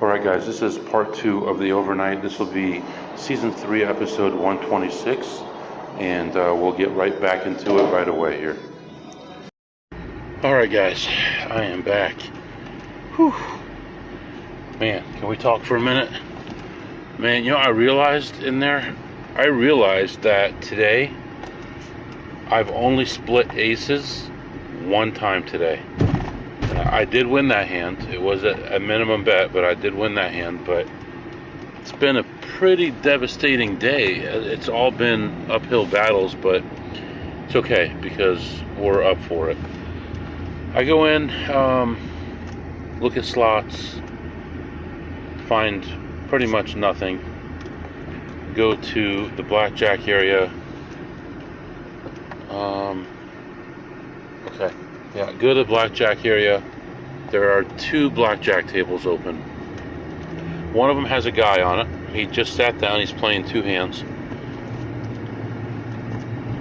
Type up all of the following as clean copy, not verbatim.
Alright guys, this is part 2 of the overnight. This will be season 3 episode 126, and we'll get right back into it right away here. Alright guys, I am back. Whew. Man, can we talk for a minute? Man, you know, I realized that today I've only split aces one time today. I did win that hand. It was a minimum bet, but I did win that hand. But it's been a pretty devastating day. It's all been uphill battles, but it's okay because we're up for it. I go in, look at slots, find pretty much nothing. Go to the blackjack area. Okay. Yeah, go to the blackjack area. There are 2 blackjack tables open. One of them has a guy on it. He just sat down. He's playing 2 hands.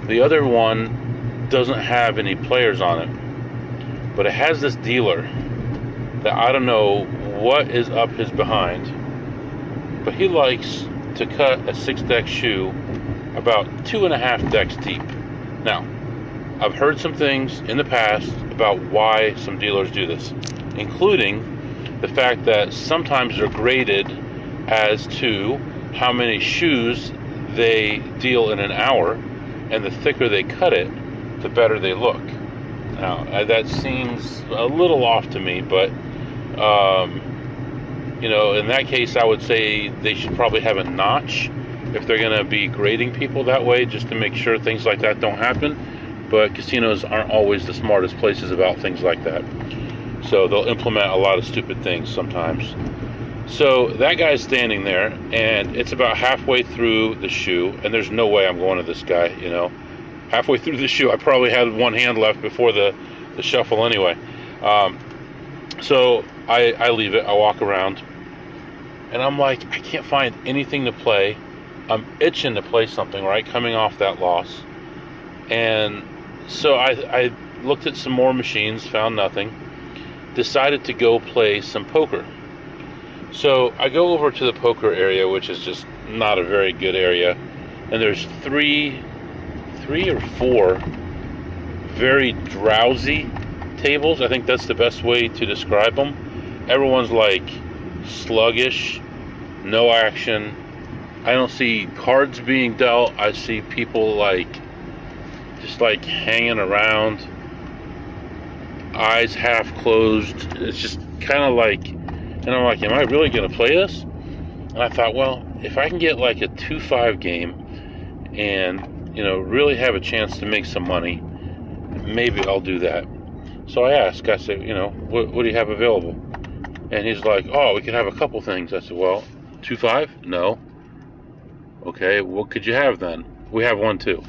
The other one doesn't have any players on it, but it has this dealer that I don't know what is up his behind, but he likes to cut a 6-deck shoe about 2.5 decks deep. Now, I've heard some things in the past about why some dealers do this, including the fact that sometimes they're graded as to how many shoes they deal in an hour, and the thicker they cut it, the better they look. Now, that seems a little off to me, but you know, in that case, I would say they should probably have a notch if they're going to be grading people that way, just to make sure things like that don't happen. But casinos aren't always the smartest places about things like that. So they'll implement a lot of stupid things sometimes. So that guy's standing there, and it's about halfway through the shoe, and there's no way I'm going to this guy, you know. Halfway through the shoe, I probably had one hand left before the shuffle anyway. So I leave it, I walk around, and I'm like, I can't find anything to play. I'm itching to play something, right, coming off that loss. And so I looked at some more machines, found nothing, decided to go play some poker. So I go over to the poker area, which is just not a very good area, and there's three or four very drowsy tables. I think that's the best way to describe them. Everyone's like sluggish, no action. I don't see cards being dealt. I see people just like hanging around, eyes half closed. It's just kind of like, and I'm like, am I really going to play this? And I thought, well, if I can get like a 2-5 game and, you know, really have a chance to make some money, maybe I'll do that. So I asked, I said, you know, what do you have available? And he's like, oh, we could have a couple things. I said, well, 2-5? No. Okay, what could you have then? We have 1-2.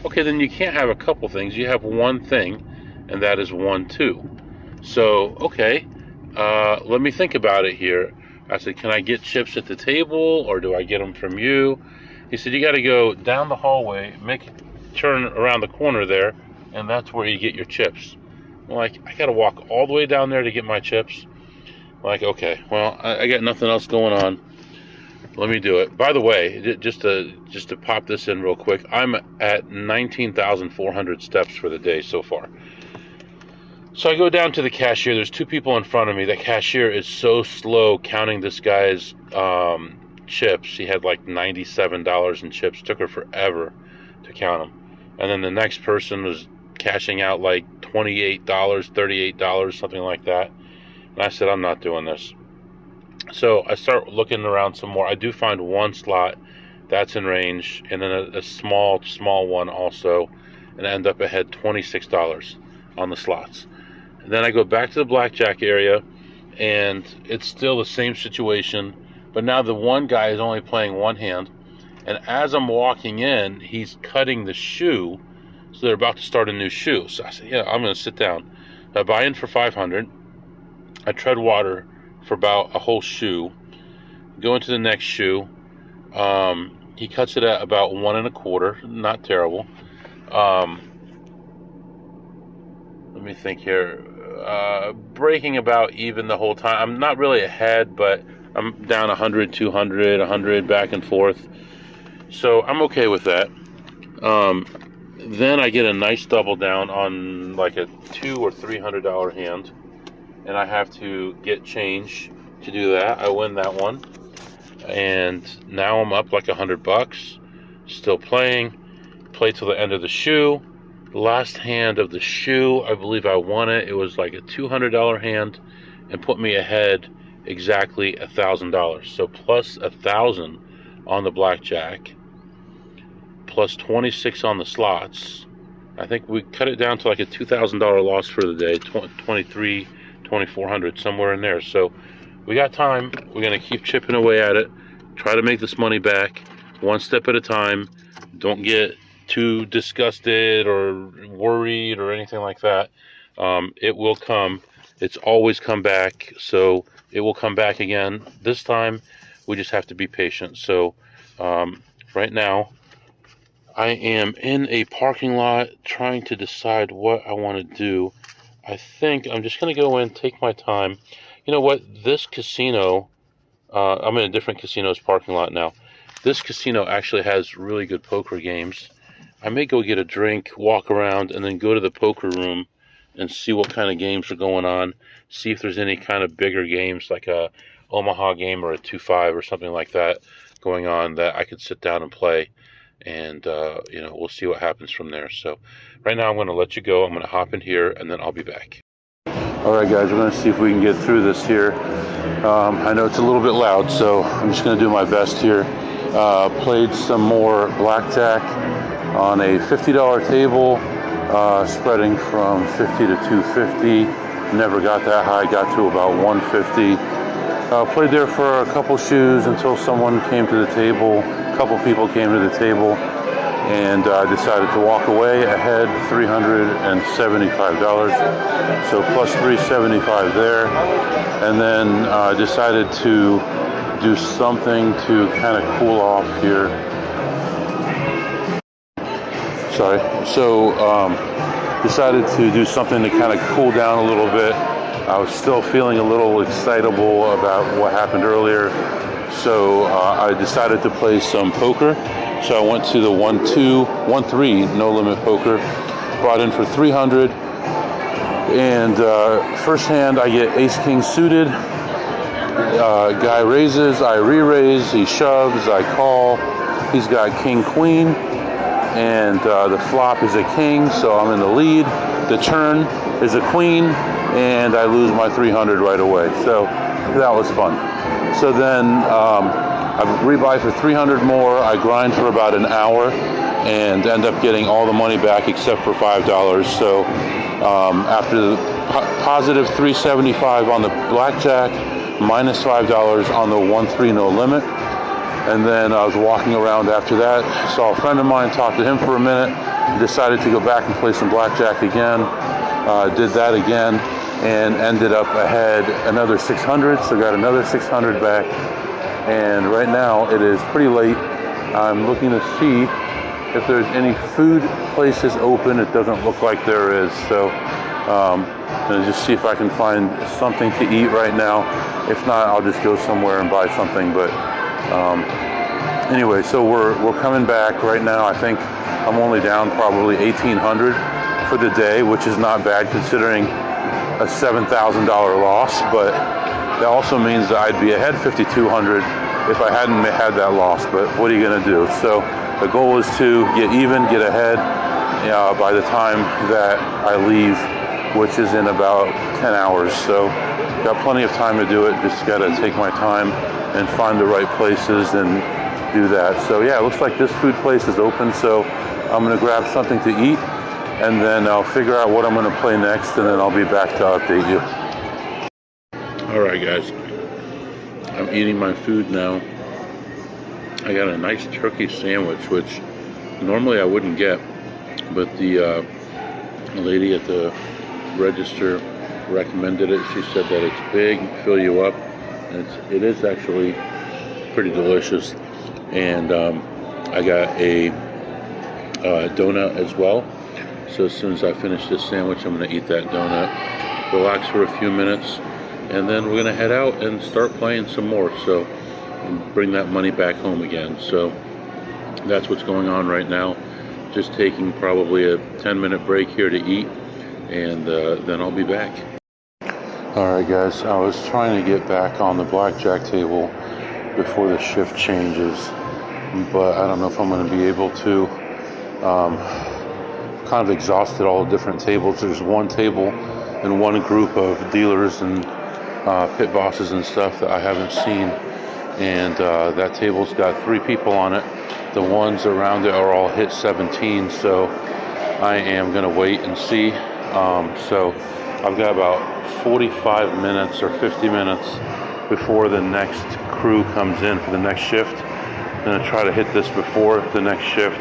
Okay, then you can't have a couple things. You have one thing, and that is 1-2. So, okay, let me think about it here. I said, can I get chips at the table, or do I get them from you? He said, you got to go down the hallway, turn around the corner there, and that's where you get your chips. I'm like, I got to walk all the way down there to get my chips? I'm like, okay, well, I got nothing else going on. Let me do it. By the way, just to pop this in real quick, I'm at 19,400 steps for the day so far. So I go down to the cashier. There's 2 people in front of me. The cashier is so slow counting this guy's chips. He had like $97 in chips. Took her forever to count them. And then the next person was cashing out like $28, $38, something like that. And I said, I'm not doing this. So I start looking around some more. I do find one slot that's in range, and then a small one also, and I end up ahead $26 on the slots. And then I go back to the blackjack area, and it's still the same situation, but now the one guy is only playing one hand, and as I'm walking in, he's cutting the shoe, so they're about to start a new shoe. So I said, yeah, I'm going to sit down. I buy in for 500. I tread water for about a whole shoe, go into the next shoe. He cuts it at about 1 1/4, not terrible. Let me think here. Breaking about even the whole time. I'm not really ahead, but I'm down 100, 200, 100 back and forth. So I'm okay with that. Then I get a nice double down on like a $200 or $300 hand, and I have to get change to do that. I win that one, and now I'm up like $100. Still playing. Play till the end of the shoe. The last hand of the shoe, I believe I won it. It was like a $200 hand, and put me ahead exactly $1,000. So plus 1,000 on the blackjack, plus 26 on the slots. I think we cut it down to like a $2,000 loss for the day, 23, 2,400, somewhere in there. So we got time. We're gonna keep chipping away at it, try to make this money back, one step at a time. Don't get too disgusted or worried or anything like that. It will come. It's always come back, so it will come back again. This time, we just have to be patient. So right now, I am in a parking lot trying to decide what I want to do. I think I'm just going to go in, take my time. You know what? This casino, I'm in a different casino's parking lot now. This casino actually has really good poker games. I may go get a drink, walk around, and then go to the poker room and see what kind of games are going on. See if there's any kind of bigger games like a Omaha game or a 2-5 or something like that going on that I could sit down and play. And, we'll see what happens from there. So right now I'm going to let you go. I'm going to hop in here, and then I'll be back. All right, guys, we're going to see if we can get through this here. I know it's a little bit loud, so I'm just going to do my best here. Played some more blackjack on a $50 table, spreading from 50 to 250. Never got that high, got to about 150. Played there for a couple shoes until someone came to the table. A couple people came to the table, and I decided to walk away ahead $375. So plus 375 there, and then decided to do something to kind of cool off here. Sorry. So decided to do something to kind of cool down a little bit. I was still feeling a little excitable about what happened earlier, so I decided to play some poker. So I went to the 1-2, 1-3 no limit poker, brought in for 300, and first hand I get ace king suited. Guy raises, I re-raise, he shoves, I call. He's got king queen, and the flop is a king, so I'm in the lead. The turn is a queen, and I lose my 300 right away. So that was fun. So then I rebuy for 300 more. I grind for about an hour and end up getting all the money back except for $5. So after the positive 375 on the blackjack, minus $5 on the 1-3 no limit. And then I was walking around after that, saw a friend of mine, talked to him for a minute, decided to go back and play some blackjack again. Did that again and ended up ahead another 600, so got another 600 back. And right now it is pretty late. I'm looking to see if there's any food places open. It doesn't look like there is, so I'm gonna just see if I can find something to eat right now. If not, I'll just go somewhere and buy something. But anyway, so we're coming back right now. I think I'm only down probably 1,800 for the day, which is not bad considering a $7,000 loss, but that also means that I'd be ahead 5,200 if I hadn't had that loss. But what are you going to do? So the goal is to get even, get ahead by the time that I leave, which is in about 10 hours. So got plenty of time to do it. Just got to take my time and find the right places and do that. So yeah, it looks like this food place is open, so I'm going to grab something to eat, and then I'll figure out what I'm going to play next, and then I'll be back to update you. Alright guys, I'm eating my food now. I got a nice turkey sandwich, which normally I wouldn't get, but the lady at the register recommended it. She said that it's big, fill you up, and it is actually pretty delicious. And I got a donut as well. So as soon as I finish this sandwich, I'm going to eat that donut, relax for a few minutes, and then we're gonna head out and start playing some more. So bring that money back home again. So that's what's going on right now. Just taking probably a 10-minute break here to eat, and then I'll be back. Alright guys, I was trying to get back on the blackjack table before the shift changes, but I don't know if I'm going to be able to. Kind of exhausted all the different tables. There's one table and one group of dealers and pit bosses and stuff that I haven't seen, and that table's got 3 people on it. The ones around it are all hit 17, so I am going to wait and see. So I've got about 45 minutes or 50 minutes before the next crew comes in for the next shift. I'm going to try to hit this before the next shift,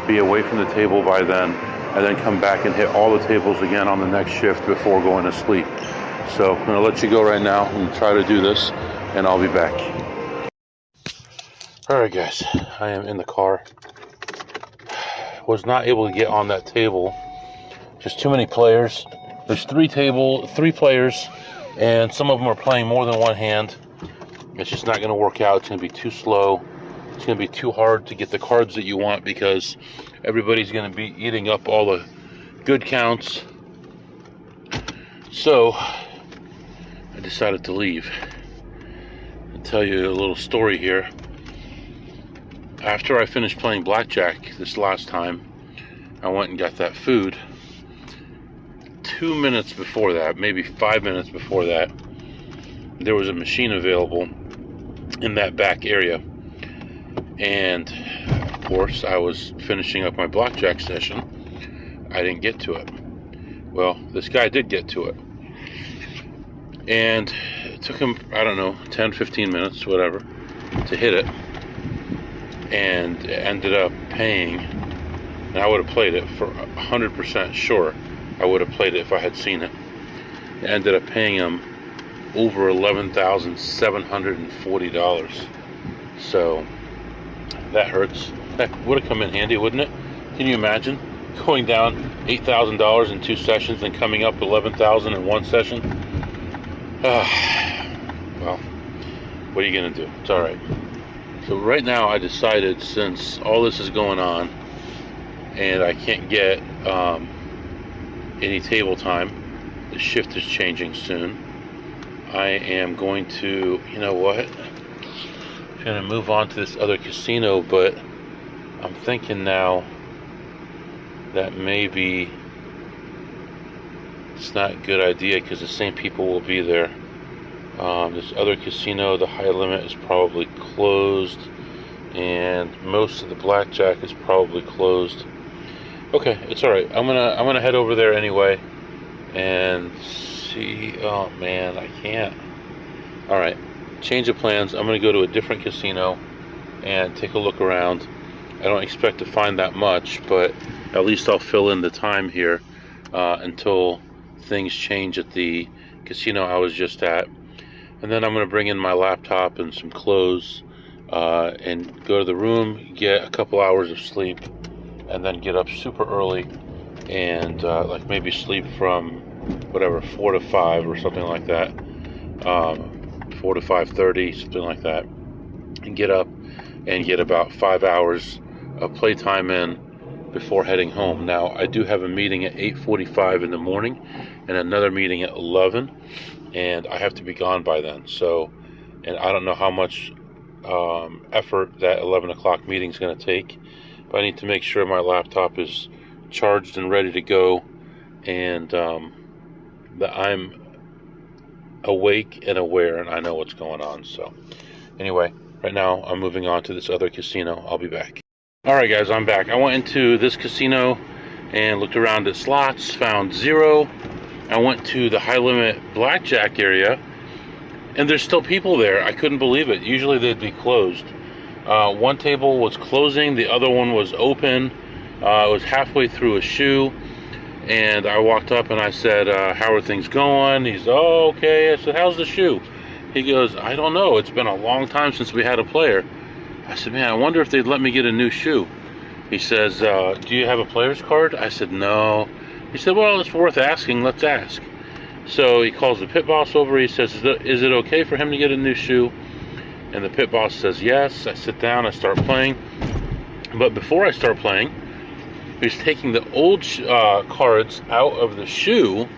be away from the table by then, and then come back and hit all the tables again on the next shift before going to sleep. So I'm going to let you go right now and try to do this, and I'll be back. Alright guys, I am in the car. Was not able to get on that table. Just too many players. There's 3 players, and some of them are playing more than one hand. It's just not going to work out. It's going to be too slow. It's going to be too hard to get the cards that you want because everybody's going to be eating up all the good counts. So I decided to leave. I'll tell you a little story here. After I finished playing blackjack this last time, I went and got that food. 2 minutes before that, maybe 5 minutes before that, there was a machine available in that back area. And of course, I was finishing up my blackjack session. I didn't get to it. Well, this guy did get to it. And it took him, I don't know, 10, 15 minutes, whatever, to hit it. And ended up paying, and I would have played it for 100% sure. I would have played it if I had seen it. I ended up paying him over $11,740. So that hurts. That would have come in handy, wouldn't it? Can you imagine going down $8,000 in 2 sessions and coming up $11,000 in 1 session? Well, what are you gonna do? It's all right. So right now I decided, since all this is going on and I can't get any table time, the shift is changing soon, I am going to, you know what, I'm going to move on to this other casino, but I'm thinking now that maybe it's not a good idea because the same people will be there. This other casino, the high limit, is probably closed, and most of the blackjack is probably closed. Okay, it's all right. I'm gonna head over there anyway and see. Oh man, I can't. All right, change of plans. I'm gonna go to a different casino and take a look around. I don't expect to find that much, but at least I'll fill in the time here until things change at the casino I was just at. And then I'm going to bring in my laptop and some clothes and go to the room, get a couple hours of sleep, and then get up super early and like maybe sleep from whatever 4 to 5 or something like that, 4 to 5:30, something like that, and get up and get about 5 hours of playtime in before heading home. Now I do have a meeting at 8:45 in the morning and another meeting at 11, and I have to be gone by then. So, and I don't know how much effort that 11 o'clock meeting is going to take, but I need to make sure my laptop is charged and ready to go, and that I'm awake and aware and I know what's going on. So anyway, right now I'm moving on to this other casino. I'll be back. Alright guys, I'm back. I went into this casino and looked around at slots, found 0. I went to the high limit blackjack area, and there's still people there. I couldn't believe it. Usually they'd be closed. One table was closing, the other one was open. It was halfway through a shoe, and I walked up and I said, how are things going? He's, oh, okay. I said, how's the shoe? He goes, I don't know. It's been a long time since we had a player. I said, man, I wonder if they'd let me get a new shoe. He says, do you have a player's card? I said, no. He said, well, it's worth asking. Let's ask. So he calls the pit boss over. He says, is it okay for him to get a new shoe? And the pit boss says yes. I sit down, I start playing. But before I start playing, he's taking the old cards out of the shoe.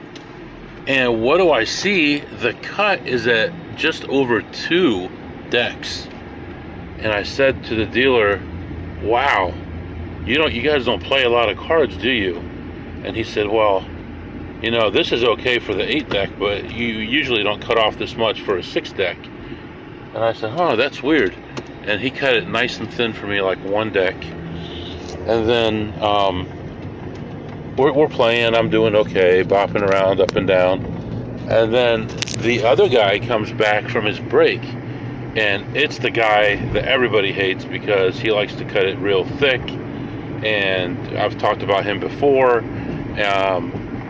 And what do I see? The cut is at just over 2 decks. And I said to the dealer, wow, you guys don't play a lot of cards, do you? And he said, well, this is okay for the 8 deck, but you usually don't cut off this much for a 6 deck. And I said, oh, that's weird. And he cut it nice and thin for me, like 1 deck. And then we're playing, I'm doing okay, bopping around up and down. And then the other guy comes back from his break. And it's the guy that everybody hates because he likes to cut it real thick. And I've talked about him before.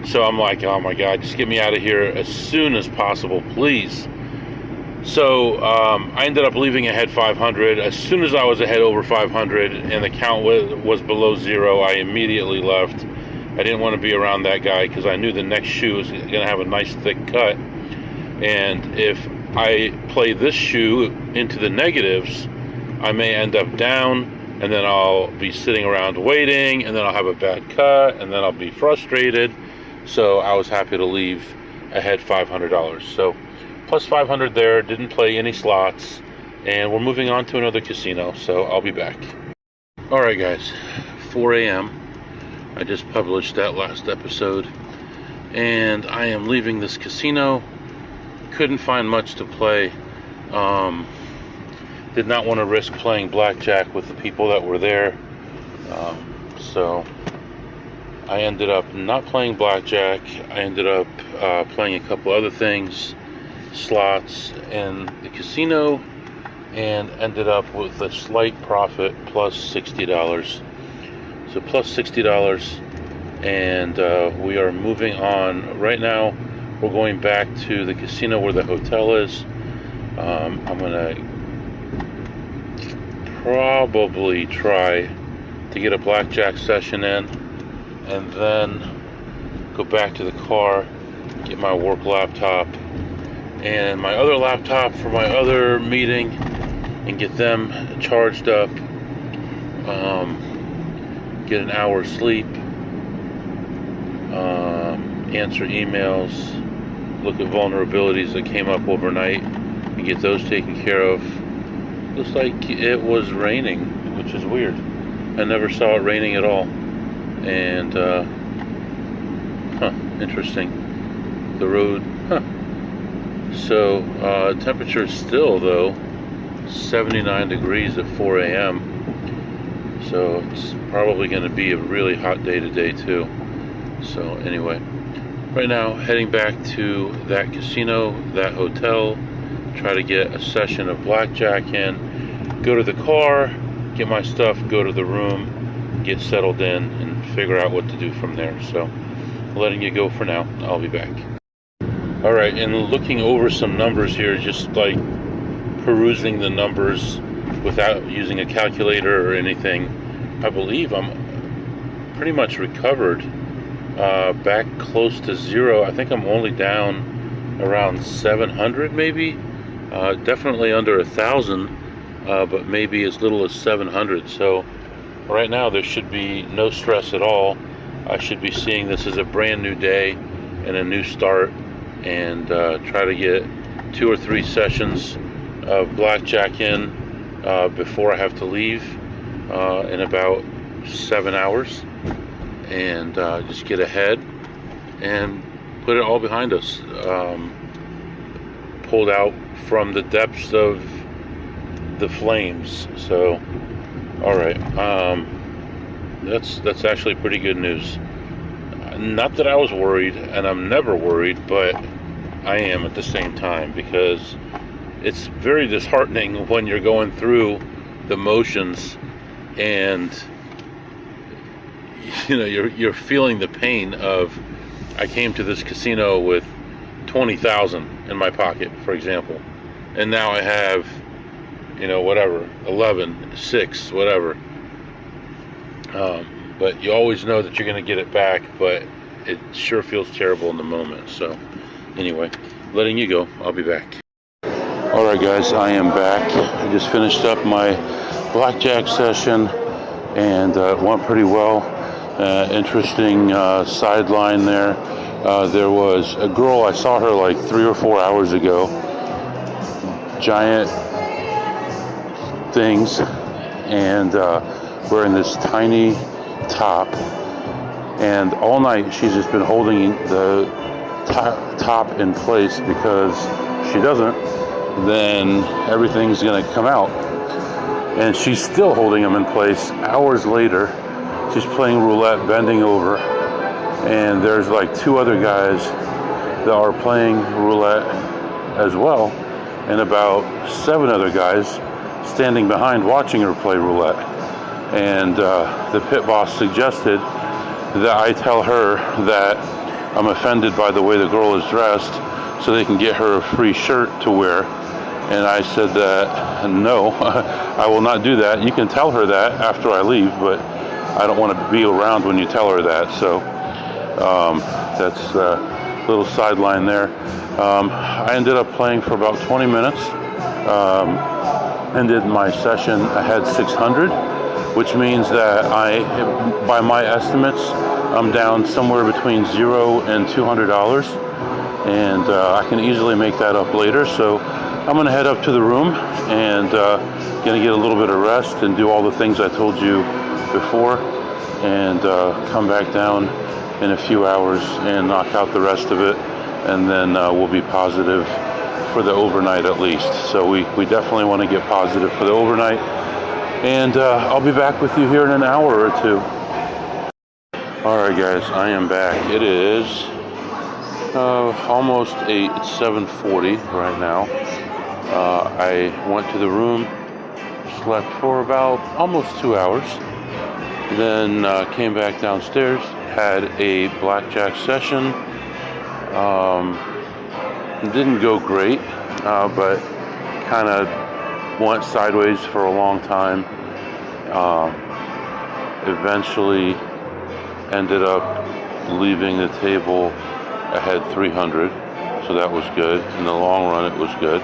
So I'm like, oh my God, just get me out of here as soon as possible, please. So I ended up leaving ahead 500. As soon as I was ahead over 500 and the count was below 0, I immediately left. I didn't want to be around that guy because I knew the next shoe was going to have a nice thick cut. And if I play this shoe into the negatives, I may end up down, and then I'll be sitting around waiting, and then I'll have a bad cut, and then I'll be frustrated. So I was happy to leave ahead $500. So plus 500 there, didn't play any slots, and we're moving on to another casino, so I'll be back. Alright guys, 4 a.m. I just published that last episode, and I am leaving this casino. Couldn't find much to play. Did not want to risk playing blackjack with the people that were there. So I ended up not playing blackjack. I ended up playing a couple other things, slots in the casino, and ended up with a slight profit, plus $60. So plus $60, and we are moving on. Right now, we're going back to the casino where the hotel is. I'm gonna probably try to get a blackjack session in, and then go back to the car, get my work laptop and my other laptop for my other meeting, and get them charged up, get an hour's sleep, answer emails, look at vulnerabilities that came up overnight, and get those taken care of. Looks like it was raining, which is weird. I never saw it raining at all. And interesting. The road, So temperature is still, though, 79 degrees at 4 a.m. So it's probably going to be a really hot day today too. So anyway, right now heading back to that casino, that hotel, try to get a session of blackjack in, go to the car, get my stuff, go to the room, get settled in, and figure out what to do from there. So letting you go for now. I'll be back. Alright, and looking over some numbers here, just like perusing the numbers without using a calculator or anything, I believe I'm pretty much recovered, back close to 0. I think I'm only down around 700 maybe, definitely under 1,000, but maybe as little as 700. So right now there should be no stress at all. I should be seeing this as a brand new day and a new start, and try to get 2 or 3 sessions of blackjack in before I have to leave in about 7 hours, and just get ahead and put it all behind us. Pulled out from the depths of the flames. So alright, that's actually pretty good news. Not that I was worried, and I'm never worried, but I am at the same time, because it's very disheartening when you're going through the motions and you're feeling the pain of, I came to this casino with 20,000 in my pocket, for example, and now I have whatever, 11, 6, whatever. But you always know that you're going to get it back, but it sure feels terrible in the moment. So anyway, letting you go. I'll be back. Alright guys, I am back. I just finished up my blackjack session, and it went pretty well. Interesting sideline there. There was a girl, I saw her like 3 or 4 hours ago. Giant things, and wearing this tiny top. And all night she's just been holding the top in place, because if she doesn't, then everything's going to come out. And she's still holding them in place hours later. She's playing roulette, bending over, and there's like 2 other guys that are playing roulette as well, and about 7 other guys standing behind watching her play roulette. And the pit boss suggested that I tell her that I'm offended by the way the girl is dressed, so they can get her a free shirt to wear. And I said that no, I will not do that. You can tell her that after I leave, but I don't want to be around when you tell her that. So that's a little sideline there. I ended up playing for about 20 minutes. Ended my session ahead 600, which means that by my estimates, I'm down somewhere between $0 and $200, and I can easily make that up later. So I'm going to head up to the room and going to get a little bit of rest and do all the things I told you before, and come back down in a few hours and knock out the rest of it, and then we'll be positive for the overnight at least. So we definitely want to get positive for the overnight, and I'll be back with you here in an hour or 2. Alright guys, I am back. It is almost 8, it's 7:40 right now. I went to the room, slept for about almost 2 hours, then came back downstairs, had a blackjack session. It didn't go great, but kind of went sideways for a long time. Eventually ended up leaving the table ahead 300, so that was good. In the long run, it was good.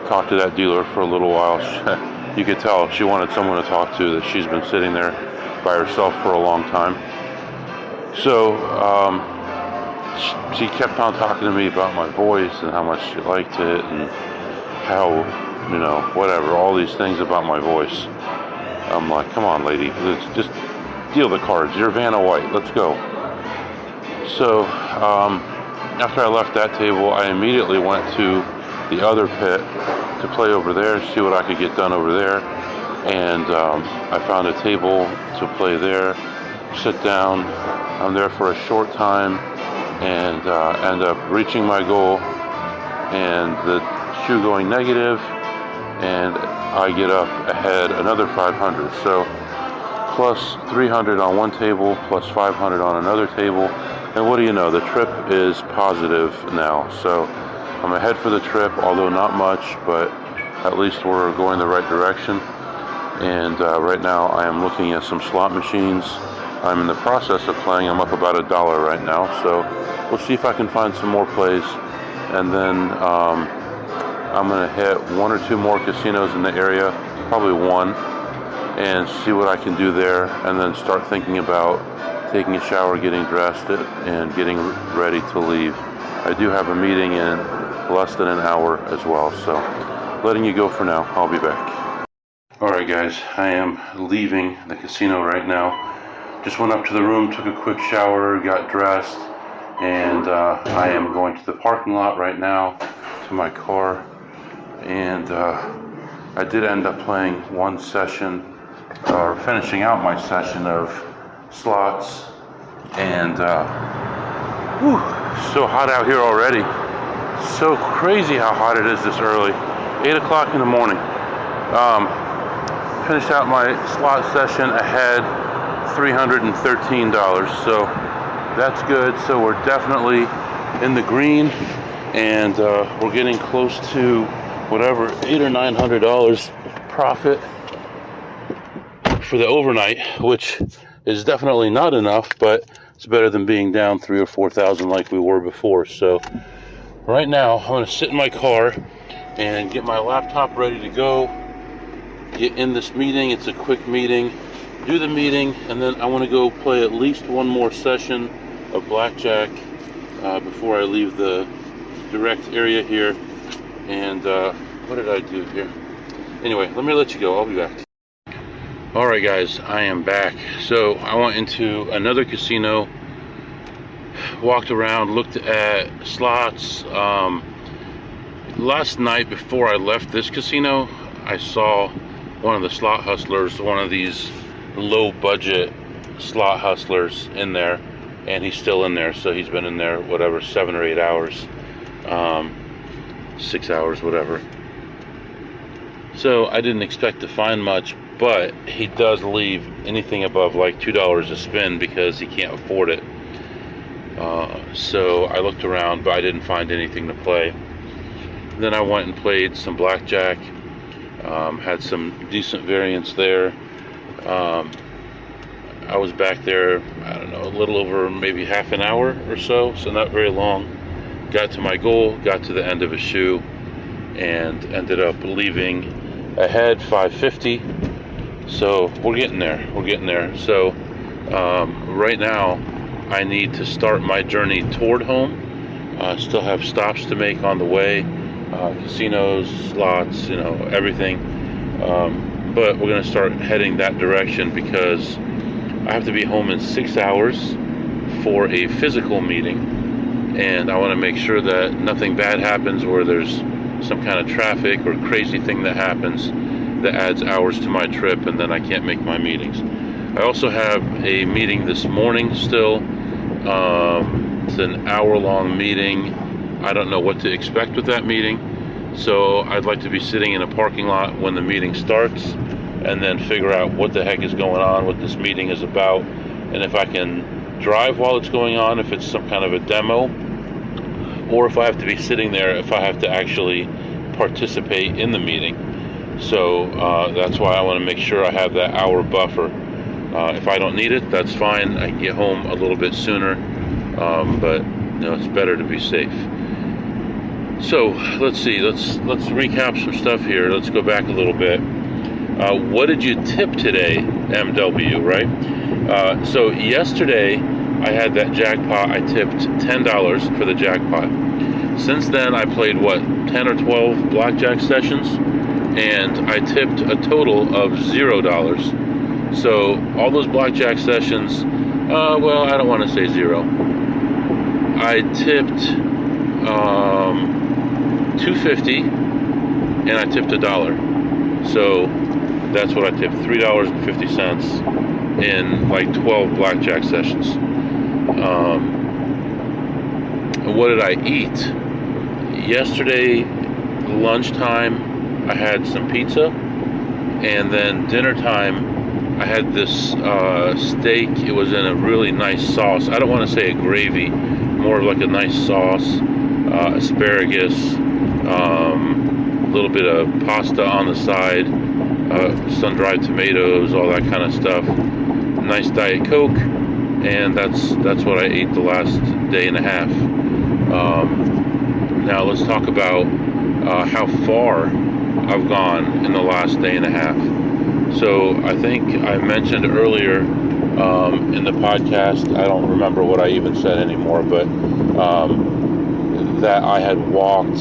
Talked to that dealer for a little while. You could tell she wanted someone to talk to, that she's been sitting there by herself for a long time. So she kept on talking to me about my voice and how much she liked it, and how, whatever, all these things about my voice. I'm like, come on, lady, let's just deal the cards. You're Vanna White. Let's go. So after I left that table, I immediately went to the other pit to play over there, see what I could get done over there. And I found a table to play there, sit down. I'm there for a short time, and end up reaching my goal, and the shoe going negative, and I get up ahead another 500. So plus 300 on one table, plus 500 on another table, and what do you know, the trip is positive now. So I'm ahead for the trip, although not much, but at least we're going the right direction. And right now I am looking at some slot machines. I'm in the process of playing. I'm up about $1 right now, so we'll see if I can find some more plays, and then I'm going to hit 1 or 2 more casinos in the area, probably 1, and see what I can do there, and then start thinking about taking a shower, getting dressed, and getting ready to leave. I do have a meeting in less than an hour as well, so letting you go for now. I'll be back. Alright guys, I am leaving the casino right now. Just went up to the room, took a quick shower, got dressed, and I am going to the parking lot right now to my car. And I did end up playing one session, or finishing out my session of slots, and so hot out here already. So crazy how hot it is this early. 8 o'clock in the morning. Finished out my slot session ahead $313, so that's good. So we're definitely in the green, and we're getting close to whatever, $800 or $900 profit for the overnight, which is definitely not enough, but It's better than being down 3,000 or 4,000 like we were before. So right now, I'm going to sit in my car and get my laptop ready to go. Get in this meeting. It's a quick meeting. Do the meeting, and then I want to go play at least one more session of blackjack before I leave the direct area here. And what did I do here? Anyway, let me let you go. I'll be back. Alright guys, I am back. So I went into another casino, walked around, looked at slots. Last night before I left this casino, I saw one of the slot hustlers, one of these low budget slot hustlers in there, and he's still in there. So he's been in there, whatever, 7 or 8 hours, 6 hours, whatever. So I didn't expect to find much, but he does leave anything above like $2 a spin because he can't afford it. So I looked around, but I didn't find anything to play. Then I went and played some blackjack, had some decent variance there. I was back there, I don't know, a little over maybe half an hour or so not very long. Got to my goal, got to the end of a shoe, and ended up leaving ahead 550. So we're getting there. So right now I need to start my journey toward home. Still have stops to make on the way, casinos, slots, you know, everything. But we're going to start heading that direction because I have to be home in 6 hours for a physical meeting, and I want to make sure that nothing bad happens where there's some kind of traffic or crazy thing that happens that adds hours to my trip, and then I can't make my meetings. I also have a meeting this morning still. It's an hour-long meeting. I don't know what to expect with that meeting, so I'd like to be sitting in a parking lot when the meeting starts and then figure out what the heck is going on, what this meeting is about, and if I can drive while it's going on, if it's some kind of a demo, or if I have to be sitting there, if I have to actually participate in the meeting. So that's why I want to make sure I have that hour buffer. If I don't need it, that's fine. I can get home a little bit sooner, but you know, it's better to be safe. So let's see. Let's recap some stuff here. Let's go back a little bit. What did you tip today, MW? Right. So yesterday I had that jackpot. I tipped $10 for the jackpot. Since then, I played what, 10 or 12 blackjack sessions, and I tipped a total of $0. So all those blackjack sessions, well, I don't want to say zero. I tipped $2.50, and I tipped $1. So that's what I tipped, $3.50 in like 12 blackjack sessions. What did I eat? Yesterday, lunchtime, I had some pizza, and then dinner time, I had this steak. It was in a really nice sauce. I don't want to say a gravy, more of like a nice sauce, asparagus, a little bit of pasta on the side, sun-dried tomatoes, all that kind of stuff. Nice Diet Coke, and that's what I ate the last day and a half. Now let's talk about how far I've gone in the last day and a half. So I think I mentioned earlier in the podcast, I don't remember what I even said anymore, but that I had walked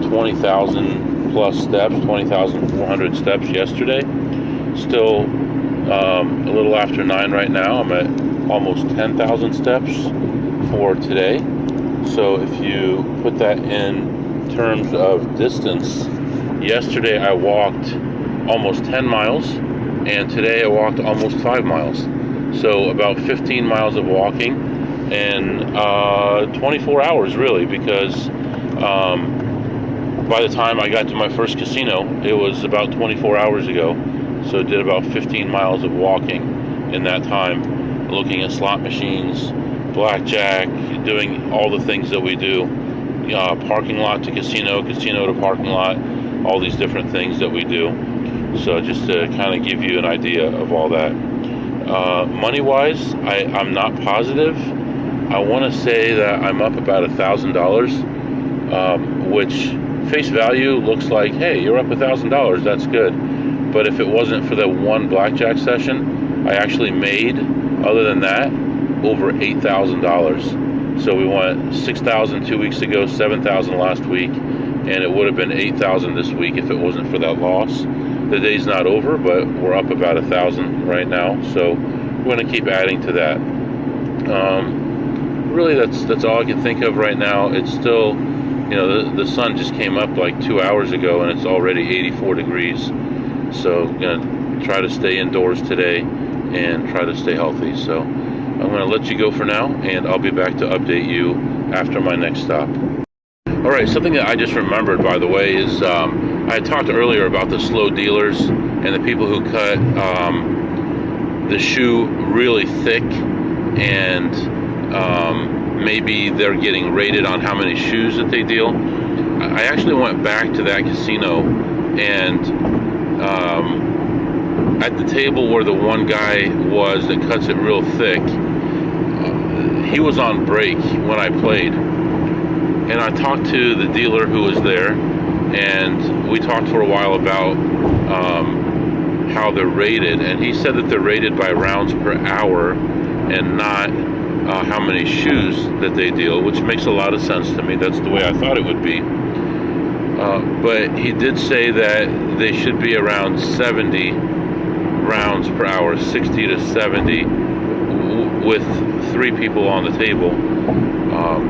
20,000 plus steps, 20,400 steps yesterday. Still a little after 9 right now. I'm at almost 10,000 steps for today. So if you put that in terms of distance, yesterday I walked almost 10 miles, and today I walked almost 5 miles. So about 15 miles of walking in 24 hours, really, because by the time I got to my first casino, it was about 24 hours ago. So I did about 15 miles of walking in that time, looking at slot machines, blackjack, doing all the things that we do, parking lot to casino, casino to parking lot, all these different things that we do. So just to kind of give you an idea of all that. Money-wise, I'm not positive. I want to say that I'm up about $1,000, which face value looks like, hey, you're up $1,000. That's good. But if it wasn't for the one blackjack session, I actually made, other than that, over $8,000. So we won $6,000 2 weeks ago, $7,000 last week, and it would have been $8,000 this week if it wasn't for that loss. The day's not over, but we're up about $1,000 right now, so we're going to keep adding to that. Really, that's all I can think of right now. It's still, the sun just came up like 2 hours ago, and it's already 84 degrees. So I'm going to try to stay indoors today and try to stay healthy. So I'm going to let you go for now, and I'll be back to update you after my next stop. All right, something that I just remembered, by the way, is I had talked earlier about the slow dealers and the people who cut the shoe really thick, and maybe they're getting rated on how many shoes that they deal. I actually went back to that casino, and at the table where the one guy was that cuts it real thick, he was on break when I played. And I talked to the dealer who was there, and we talked for a while about how they're rated, and he said that they're rated by rounds per hour and not how many shoes that they deal, which makes a lot of sense to me. That's the way I thought it would be. But he did say that they should be around 70 rounds per hour, 60 to 70, with 3 people on the table.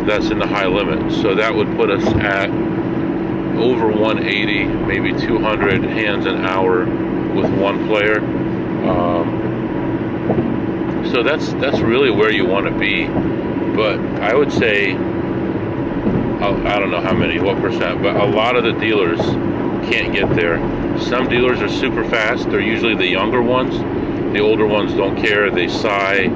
That's in the high limit. So that would put us at over 180, maybe 200 hands an hour with one player. So that's really where you want to be. But I would say, I don't know what percent, but a lot of the dealers can't get there. Some dealers are super fast. They're usually the younger ones. The older ones don't care. They sigh,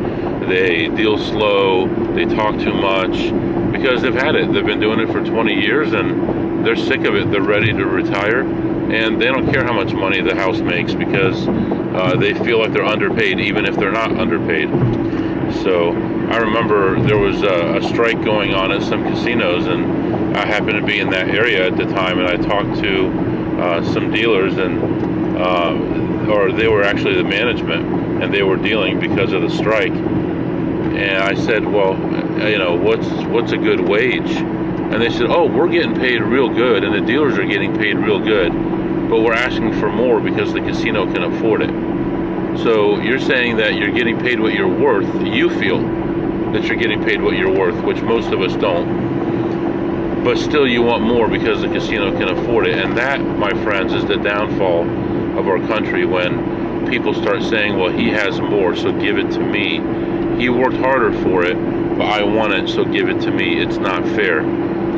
they deal slow, they talk too much, because they've had it. They've been doing it for 20 years, and they're sick of it. They're ready to retire, and they don't care how much money the house makes, because they feel like they're underpaid, even if they're not underpaid. So I remember there was a strike going on at some casinos, and I happened to be in that area at the time, and I talked to some dealers, and or they were actually the management, and they were dealing because of the strike. And I said, well, what's a good wage? And they said, oh, we're getting paid real good, and the dealers are getting paid real good, but we're asking for more because the casino can afford it. So you're saying that you're getting paid what you're worth. You feel that you're getting paid what you're worth, which most of us don't. But still you want more because the casino can afford it. And that, my friends, is the downfall of our country, when people start saying, well, he has more, so give it to me. He worked harder for it, but I want it, so give it to me. It's not fair.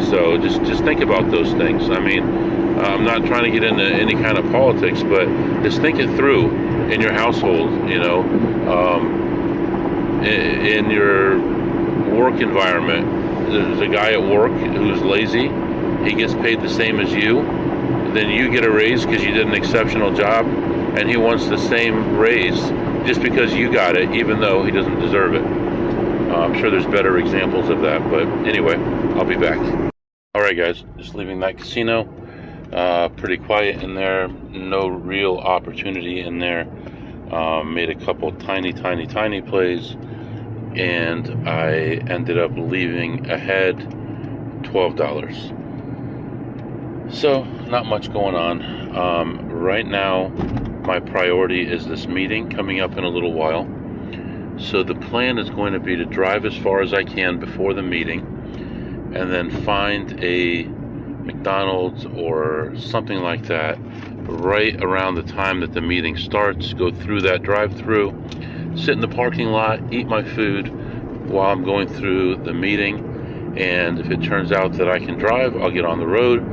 So just think about those things. I mean, I'm not trying to get into any kind of politics, but just think it through in your household, in your work environment. There's a guy at work who's lazy. He gets paid the same as you. Then you get a raise because you did an exceptional job, and he wants the same raise just because you got it, even though he doesn't deserve it. I'm sure there's better examples of that, but anyway, I'll be back. All right, guys, just leaving that casino. Pretty quiet in there, no real opportunity in there. Made a couple tiny plays, and I ended up leaving ahead $12. So not much going on. Right now my priority is this meeting coming up in a little while. So the plan is going to be to drive as far as I can before the meeting, and then find a McDonald's or something like that right around the time that the meeting starts, go through that drive-through, sit in the parking lot, eat my food while I'm going through the meeting, and if it turns out that I can drive, I'll get on the road.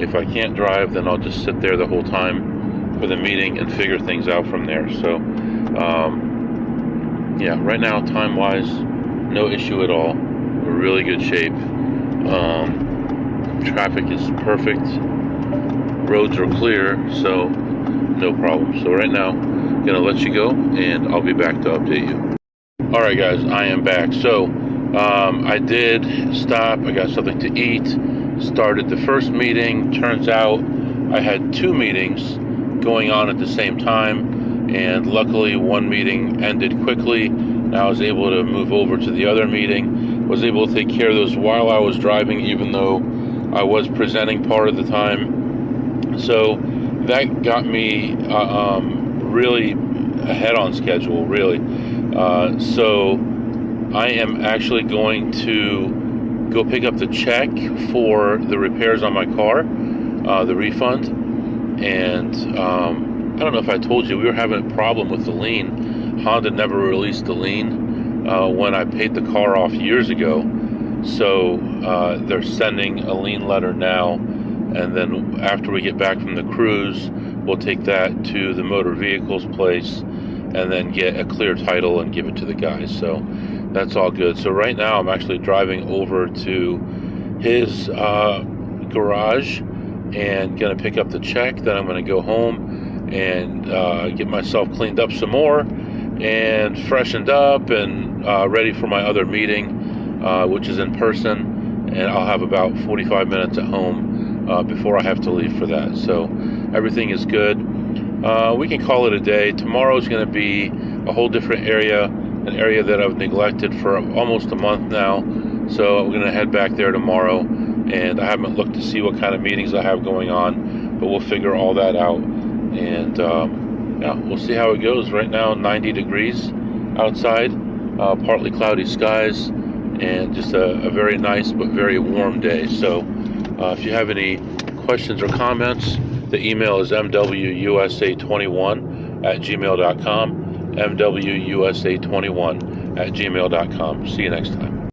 If I can't drive, then I'll just sit there the whole time for the meeting and figure things out from there. So yeah, right now, time-wise, no issue at all. We're in really good shape. Traffic is perfect. Roads are clear, so no problem. So right now, gonna let you go, and I'll be back to update you. All right, guys, I am back. So I did stop. I got something to eat. Started the first meeting. Turns out I had 2 meetings going on at the same time, and luckily one meeting ended quickly. And I was able to move over to the other meeting. Was able to take care of those while I was driving, even though I was presenting part of the time. So that got me really ahead on schedule, really. So I am actually going to go pick up the check for the repairs on my car, the refund. And I don't know if I told you, we were having a problem with the lien. Honda never released the lien when I paid the car off years ago. So they're sending a lien letter now, and then after we get back from the cruise, we'll take that to the motor vehicles place and then get a clear title and give it to the guys. So that's all good. So right now I'm actually driving over to his garage and gonna pick up the check. Then I'm gonna go home and get myself cleaned up some more and freshened up and ready for my other meeting, which is in person, and I'll have about 45 minutes at home before I have to leave for that. So everything is good. We can call it a day. Tomorrow's going to be a whole different area, an area that I've neglected for almost a month now. So we're going to head back there tomorrow, and I haven't looked to see what kind of meetings I have going on, but we'll figure all that out. And yeah, we'll see how it goes. Right now, 90 degrees outside, partly cloudy skies, and just a very nice but very warm day. So if you have any questions or comments, the email is mwusa21@gmail.com, mwusa21@gmail.com. See you next time.